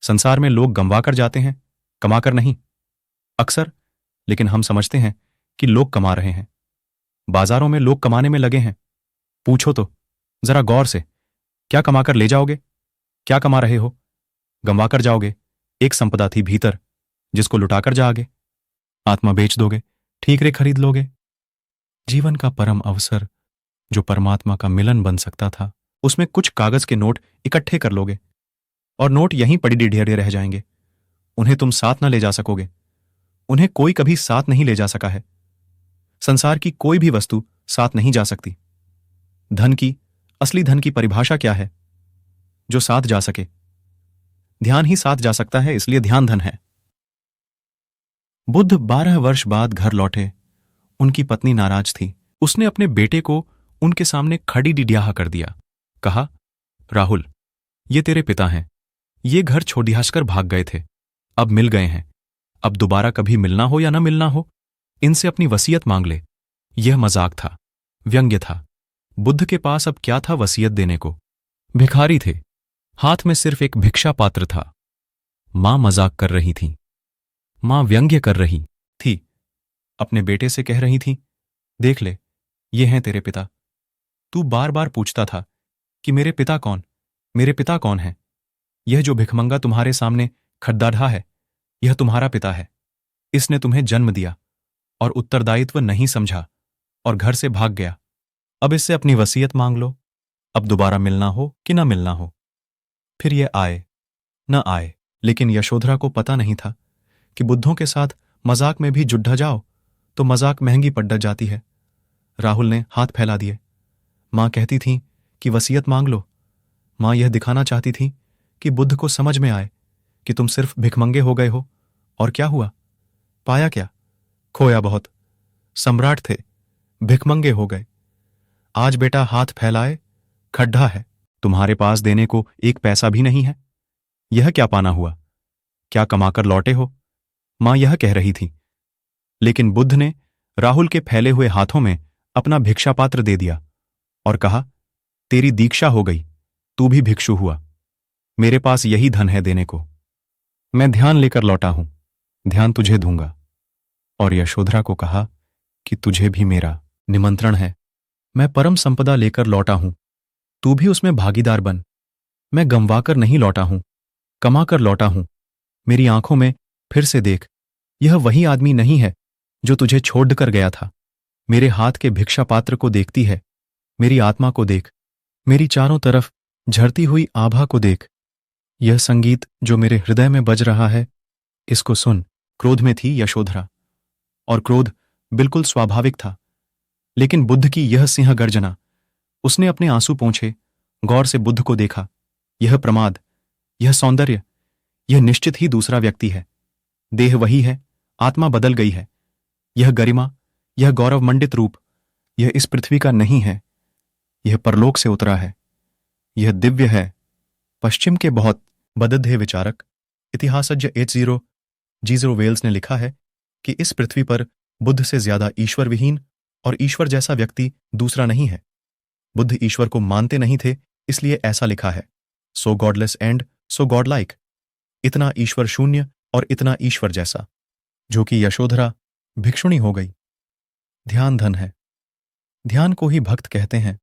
संसार में लोग गंवा कर जाते हैं, कमाकर नहीं। अक्सर। लेकिन हम समझते हैं कि लोग कमा रहे हैं। बाजारों में लोग कमाने में लगे हैं। पूछो तो जरा गौर से, क्या कमाकर ले जाओगे? क्या कमा रहे हो? गंवाकर जाओगे। एक संपदा थी भीतर, जिसको लुटाकर जाओगे। आत्मा बेच दोगे, ठीकरे खरीद लोगे। जीवन का परम अवसर, जो परमात्मा का मिलन बन सकता था, उसमें कुछ कागज के नोट इकट्ठे कर लोगे, और नोट यहीं पड़ी ढेरे रह जाएंगे। उन्हें तुम साथ न ले जा सकोगे। उन्हें कोई कभी साथ नहीं ले जा सका है। संसार की कोई भी वस्तु साथ नहीं जा सकती। धन की, असली धन की परिभाषा क्या है? जो साथ जा सके। ध्यान ही साथ जा सकता है, इसलिए ध्यान धन है। बुद्ध 12 वर्ष बाद घर लौटे। उनकी पत्नी नाराज थी। उसने अपने बेटे को उनके सामने खड़ी डिड्याहा कर दिया। कहा, राहुल, ये तेरे पिता हैं। ये घर छोड़कर भाग गए थे, अब मिल गए हैं। अब दोबारा कभी मिलना हो या न मिलना हो, इनसे अपनी वसीयत मांग ले। यह मजाक था, व्यंग्य था। बुद्ध के पास अब क्या था वसीयत देने को? भिखारी थे, हाथ में सिर्फ एक भिक्षा पात्र था। मां मजाक कर रही थी, मां व्यंग्य कर रही थी। अपने बेटे से कह रही थी, देख ले, ये हैं तेरे पिता। तू बार बार पूछता था कि मेरे पिता कौन, मेरे पिता कौन है? यह जो भिखमंगा तुम्हारे सामने खड्डाढ़ा है, यह तुम्हारा पिता है। इसने तुम्हें जन्म दिया और उत्तरदायित्व नहीं समझा और घर से भाग गया। अब इससे अपनी वसीयत मांग लो, अब दोबारा मिलना हो कि ना मिलना हो। फिर यह आए न आए। लेकिन यशोधरा को पता नहीं था कि बुद्धों के साथ मजाक में भी जुड्ढा जाओ तो मजाक महंगी पड़ जाती है। राहुल ने हाथ फैला दिए। मां कहती थी कि वसीयत मांग लो। मां यह दिखाना चाहती थी कि बुद्ध को समझ में आए कि तुम सिर्फ भिखमंगे हो गए हो। और क्या हुआ? पाया क्या? खोया बहुत। सम्राट थे, भिखमंगे हो गए। आज बेटा हाथ फैलाए, खड्डा है। तुम्हारे पास देने को एक पैसा भी नहीं है। यह क्या पाना हुआ? क्या कमाकर लौटे हो? मां यह कह रही थी। लेकिन बुद्ध ने राहुल के फैले हुए हाथों में अपना भिक्षा पात्र दे दिया और कहा, तेरी दीक्षा हो गई, तू भी भिक्षु हुआ। मेरे पास यही धन है देने को। मैं ध्यान लेकर लौटा हूं, ध्यान तुझे दूंगा। और यशोधरा को कहा कि तुझे भी मेरा निमंत्रण है। मैं परम संपदा लेकर लौटा हूं, तू भी उसमें भागीदार बन। मैं गंवाकर नहीं लौटा हूं, कमाकर लौटा हूं। मेरी आंखों में फिर से देख, यह वही आदमी नहीं है जो तुझे छोड़कर गया था। मेरे हाथ के भिक्षा पात्र को देखती है, मेरी आत्मा को देख, मेरी चारों तरफ झरती हुई आभा को देख। यह संगीत जो मेरे हृदय में बज रहा है, इसको सुन। क्रोध में थी यशोधरा, और क्रोध बिल्कुल स्वाभाविक था। लेकिन बुद्ध की यह सिंह गर्जना, उसने अपने आंसू पोंछे, गौर से बुद्ध को देखा। यह प्रमाद, यह सौंदर्य, यह निश्चित ही दूसरा व्यक्ति है। देह वही है, आत्मा बदल गई है। यह गरिमा, यह गौरवमंडित रूप, यह इस पृथ्वी का नहीं है। यह परलोक से उतरा है, यह दिव्य है। पश्चिम के बहुत बदधे विचारक इतिहासज्ञ H0G0 वेल्स ने लिखा है कि इस पृथ्वी पर बुद्ध से ज्यादा ईश्वर विहीन और ईश्वर जैसा व्यक्ति दूसरा नहीं है। बुद्ध ईश्वर को मानते नहीं थे, इसलिए ऐसा लिखा है, so godless and so godlike. इतना ईश्वर शून्य और इतना ईश्वर जैसा। जो कि यशोधरा भिक्षुणी हो गई। ध्यान धन है। ध्यान को ही भक्त कहते हैं।